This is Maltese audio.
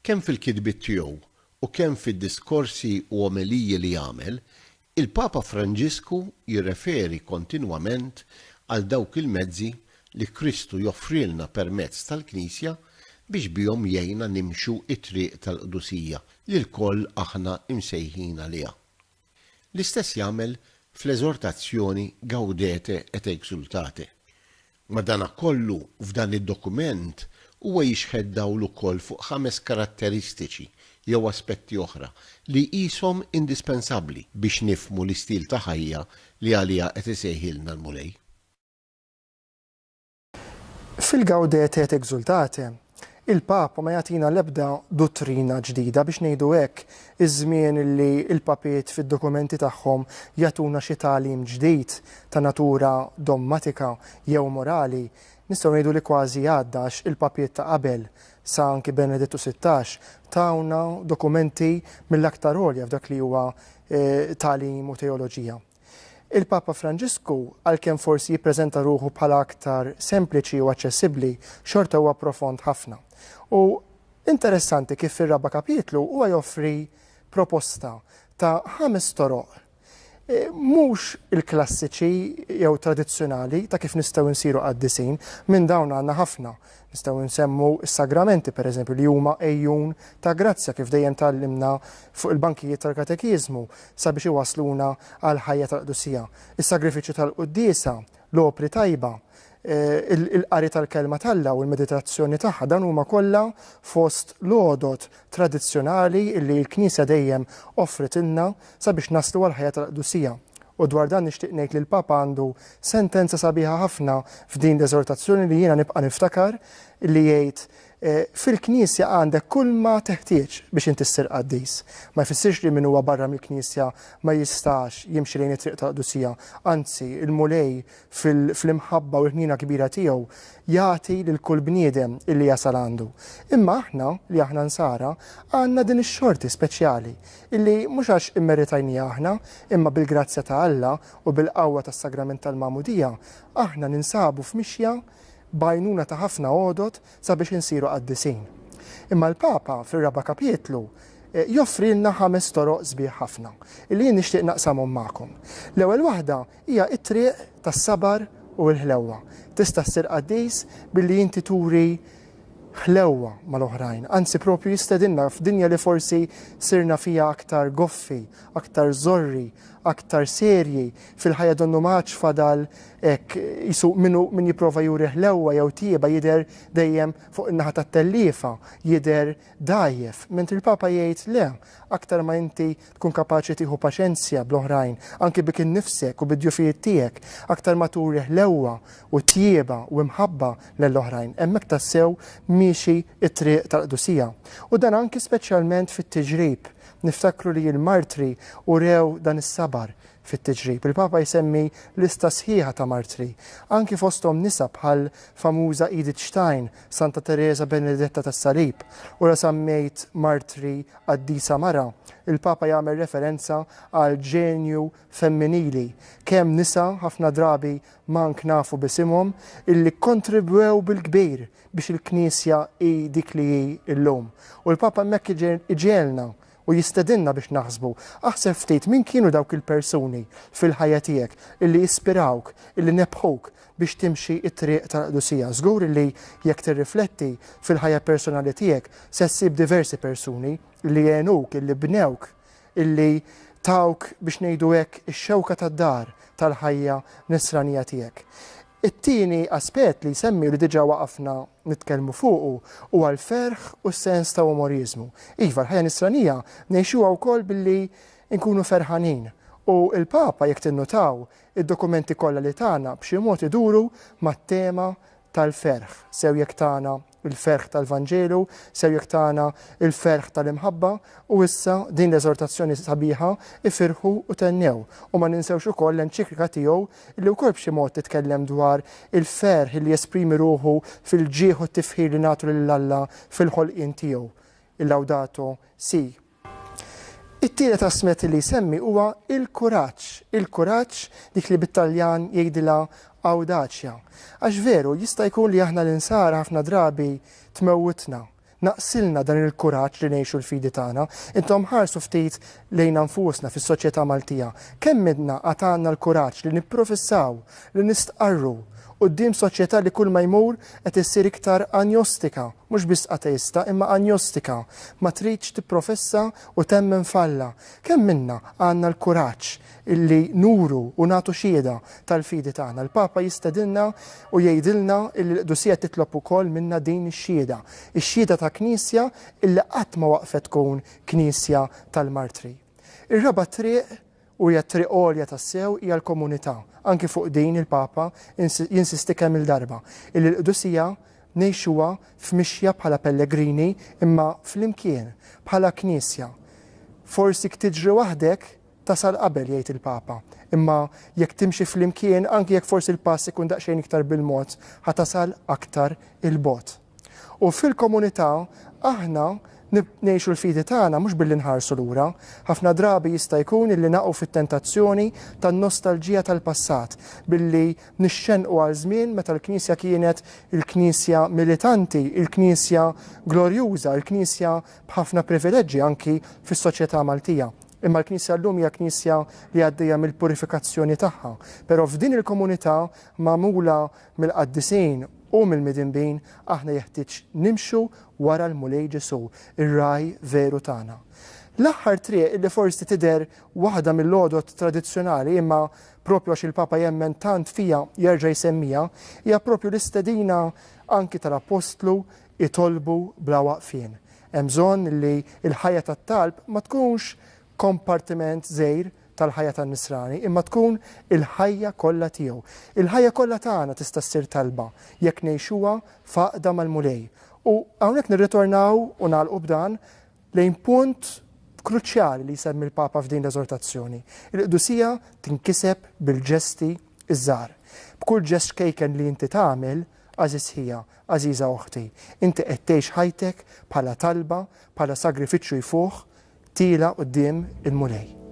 kemm fil-kitbiet tiegħu u kemm fid-diskorsi u omiliji li jagħmel, il-Papa Franġisku jirreferi kontinwament għal dawk il-mezzi li Kristu joffrilna permezz tal-Knisja biex bihom jgħinna nimxu it-triq tal-qdusija li l-koll aħna imsejħin għaliha. L-istess jagħmel fl-eżortazzjoni Gaudete et Exsultate. Madankollu f'dan id-dokument huwa jixħed dawl ukoll fuq 5 karatteristiċi jew aspetti oħra li qishom indispensabbli biex nifhmu l-istil ta' ħajja li għaliha qed isejħilna l-Mulej. Fil-Gaudete et Exsultate, il-Papa ma jagħtina l-ebda dottrina ġdida biex ngħidu hekk iż-żmien li l-papiet fid-dokumenti tagħhom jagħtuna xi tagħlim ġdid ta' natura dogmatika jew morali, nistgħu ngħidu li kważi għaddax il-papiet ta' qabel sa anki Benedettu 16 tawna dokumenti mill-aktar għolja f'dak li huwa tagħlim u teoloġija. Il-Papa Franġisku għalkemm forsi jippreżenta ruħu bħala aktar sempliċi u aċċessibbli, xorta huwa profond ħafna. U interessanti kif fir-raba kapitlu huwa joffri proposta ta' 5 toroq. Mhux il-klassiċi jew tradizzjonali ta' kif nistgħu nsiru qaddisin, minn dawn għandna ħafna. Nistgħu nsemmu s-sagramenti pereżempju li huma ejjun ta' grazzja kif dejjem tallimna fuq il-bankijiet tal-katekiżmu sabiex iwasluna għal ħajja tal-qdusija. Is-sagrifiċċju tal-quddiesa, l-opri tajba, il-qari tal-kelma talla u l-meditazzjoni tagħha dan huma kollha fost l-għodot tradizzjonali li l-Knisja dejjem offret ilna sabiex naslu għal ħajja tal-qdusija. U dwar dan nixtieq ngħid li l-Papa għandu sentenza sabiħa ħafna f'din l-eżortazzjoni li jiena nibqa' niftakar li jgħid fil-Knisja għandek kull ma teħtieġ biex inti ssir qaddis. Ma jfissirx li min huwa barra mill-Knisja ma jistax jimxi lejn it-triq tal-qdusija. Anzi, il-Mulej fl-imħabba u l-ħnina kbira tiegħu jagħti lil kull bniedem illi jasal għandu. Imma aħna li aħna nsara għandna din ix-xorti speċjali illi mhux għax immeritajnija aħna, imma bil-grazzja ta' Alla u bil-qawwa tas-sagrament tal-Magħmudija aħna ninsabu f'mixja bajnuna ta' ħafna għodot sabiex insiru qaddisin. Imma l-Papa fir-raba kapitlu joffri lna 5 toroq sbieħ ħafna illi jien nixtieq naqsamhom magħkom. L-ewwel waħda hija t-triq tas-sabar u l-ħlewwa. Tista' ssir qaddis billi inti turi ħlewwa mal-oħrajn. Anzi propju jistedinna f'dinja li forsi sirna fija aktar goffi, aktar żorri, aktar serji fil-ħajja donnu maċ fadal hekk jisu min jipprova juri ħlewwa jew tieba jidher dejjem fuq in-naħa tat-telliefa, jidher dajjef. Mentri il-Papa jgħid le, aktar ma inti tkun kapaċi tieħu paċenzja bl-oħrajn, anke bik innifsek u bid-djufijiet tiegħek, aktar ma turi ħlewwa u tieba u imħabba lill-oħrajn. Hemmhekk tassew miexi it-triq tal-qdusija. U dan anki speċjalment fit-tiġrib. Niftakru li l-martri u rew dan is-sabar fit-tiġrib. Il-Papa jsemmi lista sħiħa ta' martri, anki fosthom nisa bħal famuża Edith Stein, Santa Teresa Benedetta tas-Salib, u semmejt martri qaddisa mara. Il-Papa jagħmel referenza għal ġenju femminili, kemm nisa ħafna drabi mank nafu bisimhom illi kontribwew bil-kbir biex il-Knisja hi dik li hi llum. U l-Papa hemmhekk iġielna u jistedinna biex naħsbu. Aħseb ftit min kienu dawk il-persuni fil-ħajja tiegħek illi jispirawk, illi nebħuk biex timxi it-triq tal-qdusija. Żgur illi jekk tirrifletti fil-ħajja personali tiegħek se ssib diversi persuni illi għenuk, illi bnewk, illi tawk biex ngħidu hekk ix-xewka tad-dar tal-ħajja nisranija tiegħek. It-tieni aspett li jsemmi li diġà waqafna nitkellmu fuqu huwa l-ferħ u s-sens ta' umorizmu. Iva l-ħajja nisranija ngħixuha wkoll billi nkunu ferħanin. U l-Papa jekk tinnotaw id-dokumenti kollha li tagħna b'xi mod iduru mat-tema tal-ferħ. Sew jekk tagħna il-ferħ tal-Vanġelu, sew jekk tagħna il-ferħ tal-imħabba u issa din l-eżortazzjoni sabiħa ifirħu u tennew. U ma ninsewx ukoll l-enċiklika tiegħu li wkoll b'xi mod titkellem dwar il-ferħ li jesprimi ruħu fil-ġieħ u t-tifħir li nagħtu lill-Alla fil-ħolqien tiegħu. Il-Laudato Si. It-tielet asmet li jsemmi huwa il-kuraġġ. Il-kuraġġ dik li bit-Taljan jgħidilha awdaċja. Għax veru jista' jkun li aħna l-insara ħafna drabi tmewwitna naqsilna dan il-kuraġġ li ngħixu l-fidi tagħna. Intom ħarsu ftit lejn nfusna fis-soċjetà Maltija. Kemm midna għad għandna l-kuraġġ li nipprofessaw, li nistqarru quddiem soċjetà li kull ma jmur qed issir iktar agnostika, mhux biss ateista, imma agnostika, ma tridx tipprofessa u temmen falla. Kemm minna għandna l-kuraġġ illi nuru u nagħtu xhieda tal-fidi tagħna. Il-Papa jistedilna u jgħidilna li l-Qdusija titlob ukoll minna din ix-xhieda. Ix-xhieda ta' Knisja illi qatt ma waqfet tkun Knisja tal-Martri. Ir-raba' triq u hija triq għolja tas-sew hija l-komunità. Anki fuq din il-Papa jinsisti kemm il-darba. Il-Qdusija ngħixuha f'mixja bħala pellegrini imma flimkien bħala Knisja. Forsi tiġri waħdek tasal qabel jgħid il-Papa. Imma jekk timxi flimkien anki jekk forsi l-pass ikun daqsxejn iktar bil-mod ħatasal aktar il-bot. U fil-komunità aħna ngħixu l-fidi tagħna mhux billi nħarsu lura, ħafna drabi jista' jkun illi naqgħu fit-tentazzjoni tan-nostalġija tal-passat billi nixxenqu għal żmien meta l-Knisja kienet il-Knisja militanti, il-Knisja glorjuża, il-Knisja b'ħafna privileġġi anki fis-soċjetà Maltija. Imma l-Knisja llum hija Knisja li għaddejja mill-purifikazzjoni tagħha, però f'din il-komunità magħmula mill-qaddisin u mill-midinbin aħna jeħtieġ nimxu wara l-mulej Ġesu, ir-raj veru tagħna. L-aħħar triq li forsi tidher waħda mill-għodot tradizzjonali imma propju għax il-Papa jemmen tant fija jerġa' jsemmija hija propju l-istedina anki tal-Apostlu itolbu bla waqfien. Hemm bżonn li l-ħajja tat-talb ma tkunx kompartiment żgħir tal-ħajja tan-nisrani, imma tkun il-ħajja kollha tiegħu. Il-ħajja kollha tagħna tista' ssir talba jekk ngħixuha faqda mal-mulej. U hawnhekk nirritornaw u nagħlqu b'dan lejn punt kruċjali li jsemmi l-Papa f'din l-eżortazzjoni. Il-Qdusija tinkiseb bil-ġesti iż-żgħar. B'kull ġest kejken li inti tagħmel, għażiż hija, għażiża uħti. Inti qed tgħix ħajtek bħala talba, bħala sagrifiċċju jfuh tila quddiem il-mulej.